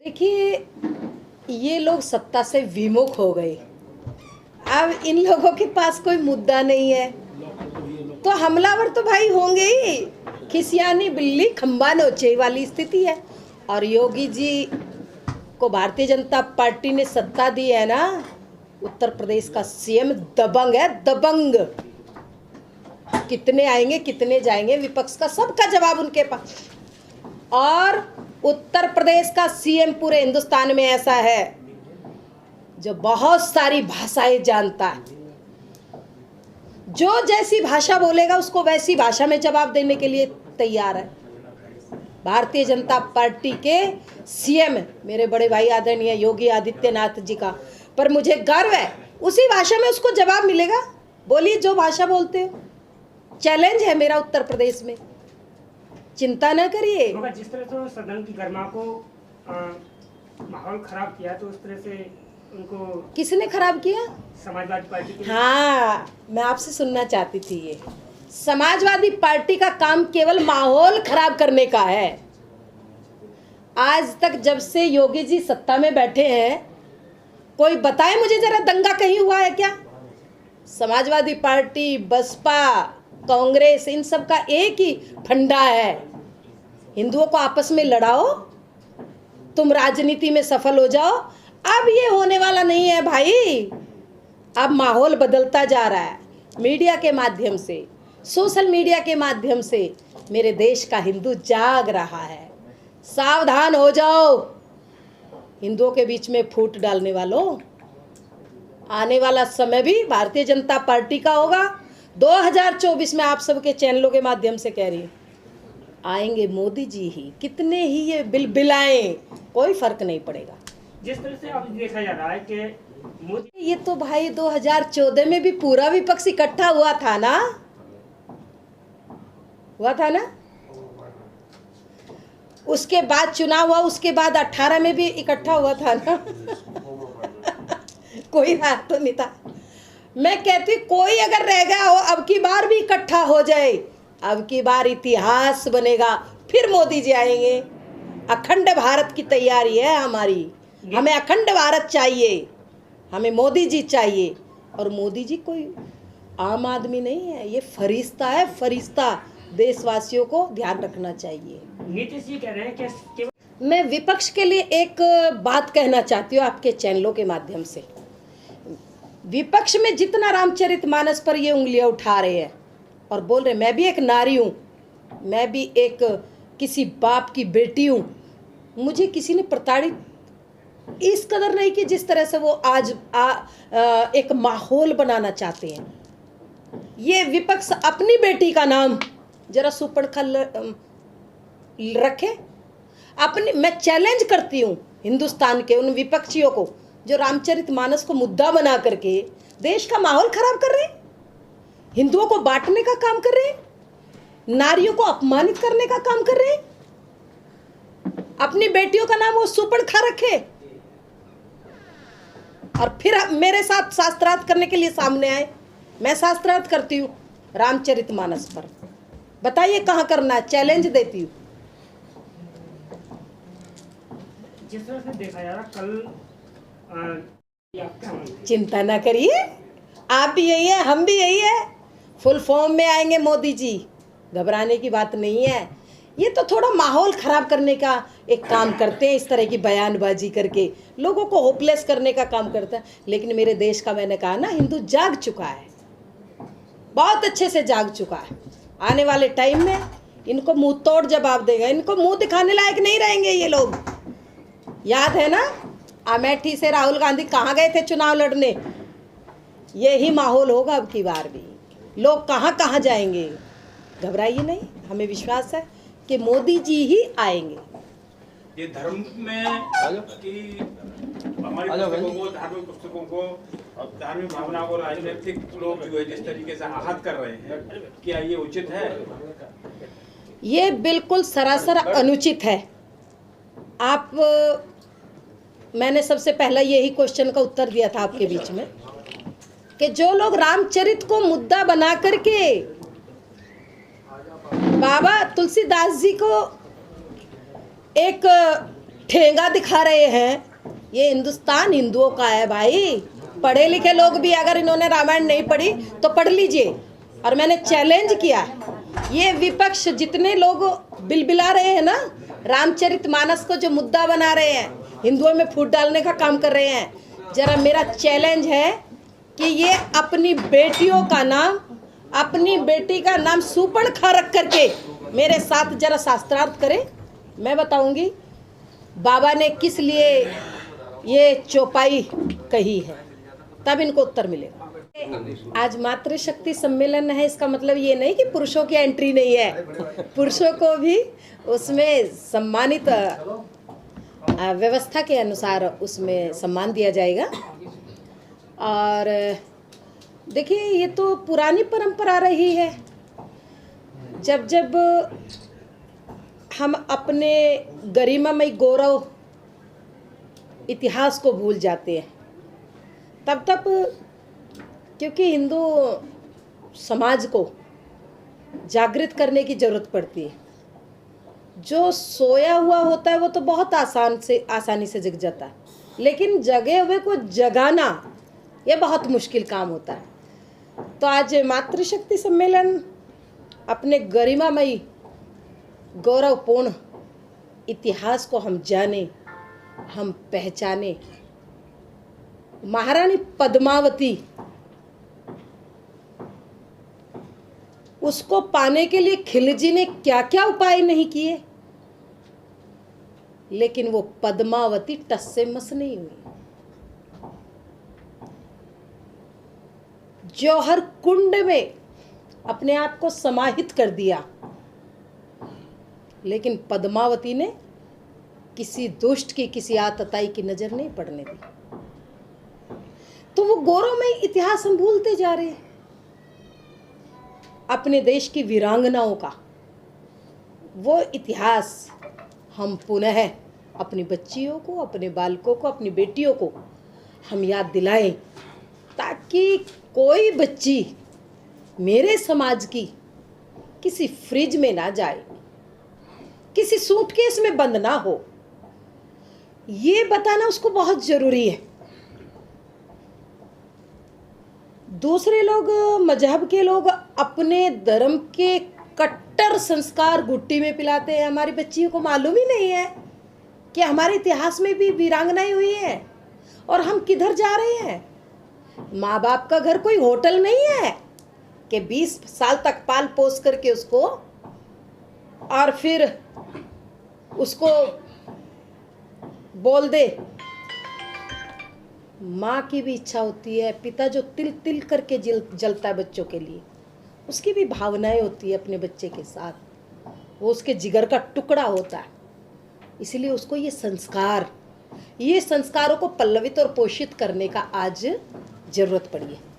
देखिए, ये लोग सत्ता से विमुख हो गए। अब इन लोगों के पास कोई मुद्दा नहीं है, तो हमलावर तो भाई होंगे ही। खिसियानी बिल्ली खंबा नोचे वाली स्थिति है। और योगी जी को भारतीय जनता पार्टी ने सत्ता दी है ना, उत्तर प्रदेश का सीएम दबंग है, दबंग। कितने आएंगे कितने जाएंगे, विपक्ष का सबका जवाब उनके पास। और उत्तर प्रदेश का सीएम पूरे हिंदुस्तान में ऐसा है जो बहुत सारी भाषाएं जानता है। जो जैसी भाषा बोलेगा उसको वैसी भाषा में जवाब देने के लिए तैयार है। भारतीय जनता पार्टी के सीएम मेरे बड़े भाई आदरणीय योगी आदित्यनाथ जी का, पर मुझे गर्व है उसी भाषा में उसको जवाब मिलेगा। बोलिए जो भाषा बोलते हो, चैलेंज है मेरा उत्तर प्रदेश में, चिंता न करिए। जिस तरह से सदन की गर्मा को माहौल खराब किया, तो उस तरह से उनको किसने खराब किया? समाजवादी पार्टी के। हाँ, मैं आपसे सुनना चाहती थी। ये समाजवादी पार्टी का काम केवल माहौल खराब करने का है। आज तक जब से योगी जी सत्ता में बैठे हैं, कोई बताए मुझे जरा दंगा कहीं हुआ है क्या? समाजवादी पार्टी, बसपा, कांग्रेस, इन सब का एक ही फंडा है, हिंदुओं को आपस में लड़ाओ, तुम राजनीति में सफल हो जाओ। अब ये होने वाला नहीं है भाई। अब माहौल बदलता जा रहा है। मीडिया के माध्यम से, सोशल मीडिया के माध्यम से मेरे देश का हिंदू जाग रहा है। सावधान हो जाओ हिंदुओं के बीच में फूट डालने वालों। आने वाला समय भी भारतीय जनता पार्टी का होगा। 2024 में आप सबके चैनलों के माध्यम से कह रही हूँ, आएंगे मोदी जी ही। कितने ही ये बिलबिलाएं, कोई फर्क नहीं पड़ेगा। जिस तरह से अब देखा जा रहा है कि मोदी, ये तो भाई 2014 में भी पूरा विपक्ष इकट्ठा हुआ था ना, उसके बाद चुनाव हुआ, उसके बाद 18 में भी इकट्ठा हुआ था ना। कोई हाथ तो नहीं था। मैं कहती कोई अगर रह गया हो, अब की बार भी इकट्ठा हो जाए, अब की बार इतिहास बनेगा, फिर मोदी जी आएंगे। अखंड भारत की तैयारी है हमारी। हमें अखंड भारत चाहिए, हमें मोदी जी चाहिए। और मोदी जी कोई आम आदमी नहीं है, ये फरिश्ता है, फरिश्ता। देशवासियों को ध्यान रखना चाहिए। नीतीश जी कह रहे हैं कि मैं विपक्ष के लिए एक बात कहना चाहती हूँ आपके चैनलों के माध्यम से। विपक्ष में जितना रामचरितमानस पर ये उंगलियां उठा रहे हैं और बोल रहे, मैं भी एक नारी हूँ, मैं भी एक किसी बाप की बेटी हूँ, मुझे किसी ने प्रताड़ित इस कदर नहीं कि जिस तरह से वो आज एक माहौल बनाना चाहते हैं। ये विपक्ष अपनी बेटी का नाम जरा सुपड़खा रखे अपनी। मैं चैलेंज करती हूँ हिंदुस्तान के उन विपक्षियों को जो रामचरितमानस को मुद्दा बना करके देश का माहौल खराब कर रहे हैं, हिंदुओं को बांटने का काम कर रहे हैं, नारियों को अपमानित करने का काम कर रहे हैं। अपनी बेटियों का नाम वो सुपड़खा रखे और फिर मेरे साथ शास्त्रार्थ करने के लिए सामने आए। मैं शास्त्रार्थ करती हूँ रामचरितमानस पर, बताइए कहाँ करना है, चैलेंज देती हूँ। जिस तरह से देखा जा रहा कल चिंता ना करिए, आप भी यही है, हम भी यही है, फुल फॉर्म में आएंगे मोदी जी, घबराने की बात नहीं है। ये तो थोड़ा माहौल खराब करने का एक काम करते हैं, इस तरह की बयानबाजी करके लोगों को होपलेस करने का काम करता है। लेकिन मेरे देश का, मैंने कहा ना, हिंदू जाग चुका है, बहुत अच्छे से जाग चुका है। आने वाले टाइम में इनको मुंह तोड़ जवाब देगा, इनको मुंह दिखाने लायक नहीं रहेंगे ये लोग। याद है ना अमेठी से राहुल गांधी कहाँ गए थे चुनाव लड़ने? यही माहौल होगा अब की बार भी। लोग कहाँ कहाँ जाएंगे, घबराइए नहीं, हमें विश्वास है कि मोदी जी ही आएंगे। ये धर्म में कि हमारी पुस्तकों को, धार्मिक पुस्तकों को, धार्मिक भावनाओं को राजनीतिक लोग जो है जिस तरीके से आहत कर रहे हैं, क्या ये उचित है? ये बिल्कुल सरासर अनुचित है। आप, मैंने सबसे पहला यही क्वेश्चन का उत्तर दिया था आपके बीच में कि जो लोग रामचरित को मुद्दा बना करके बाबा तुलसीदास जी को एक ठेंगा दिखा रहे हैं। ये हिंदुस्तान हिंदुओं का है भाई। पढ़े लिखे लोग भी अगर इन्होंने रामायण नहीं पढ़ी तो पढ़ लीजिए। और मैंने चैलेंज किया है, ये विपक्ष जितने लोग बिलबिला रहे हैं ना, रामचरितमानस को जो मुद्दा बना रहे हैं, हिंदुओं में फूट डालने का काम कर रहे हैं, जरा मेरा चैलेंज है कि ये अपनी बेटियों का नाम, अपनी बेटी का नाम सूर्पणखा रख करके मेरे साथ जरा शास्त्रार्थ करे। मैं बताऊंगी बाबा ने किस लिए ये चौपाई कही है, तब इनको उत्तर मिलेगा। आज मातृशक्ति सम्मेलन है, इसका मतलब ये नहीं कि पुरुषों की एंट्री नहीं है, पुरुषों को भी उसमें सम्मानित व्यवस्था के अनुसार उसमें सम्मान दिया जाएगा। और देखिए ये तो पुरानी परंपरा रही है। जब जब हम अपने गरिमामय गौरव इतिहास को भूल जाते हैं, तब तब क्योंकि हिंदू समाज को जागृत करने की ज़रूरत पड़ती है। जो सोया हुआ होता है वो तो बहुत आसानी से जग जाता है, लेकिन जगे हुए को जगाना ये बहुत मुश्किल काम होता है। तो आज मातृशक्ति सम्मेलन अपने गरिमामयी गौरवपूर्ण इतिहास को हम जाने, हम पहचाने। महारानी पद्मावती, उसको पाने के लिए खिलजी ने क्या क्या उपाय नहीं किए, लेकिन वो पद्मावती टस से मस नहीं हुई। जौहर कुंड में अपने आप को समाहित कर दिया, लेकिन पद्मावती ने किसी दुष्ट की, किसी आतताई की नजर नहीं पड़ने दी। तो वो गौरवमय इतिहास हम भूलते जा रहे हैं। अपने देश की वीरांगनाओं का वो इतिहास हम पुनः अपनी बच्चियों को, अपने बालकों को, अपनी बेटियों को हम याद दिलाएं, ताकि कोई बच्ची मेरे समाज की किसी फ्रिज में ना जाए, किसी सूटकेस में बंद ना हो। ये बताना उसको बहुत जरूरी है। दूसरे लोग, मजहब के लोग अपने धर्म के कट्टर संस्कार गुट्टी में पिलाते हैं। हमारी बच्चियों को मालूम ही नहीं है कि हमारे इतिहास में भी वीरांगनाएं हुई हैं और हम किधर जा रहे हैं। माँ बाप का घर कोई होटल नहीं है कि 20 साल तक पाल पोस करके उसको और फिर उसको बोल दे। माँ की भी इच्छा होती है, पिता जो तिल तिल करके जलता है बच्चों के लिए, उसकी भी भावनाएं होती है अपने बच्चे के साथ, वो उसके जिगर का टुकड़ा होता है। इसलिए उसको ये संस्कारों को पल्लवित और पोषित करने का आज जरूरत पड़ी है।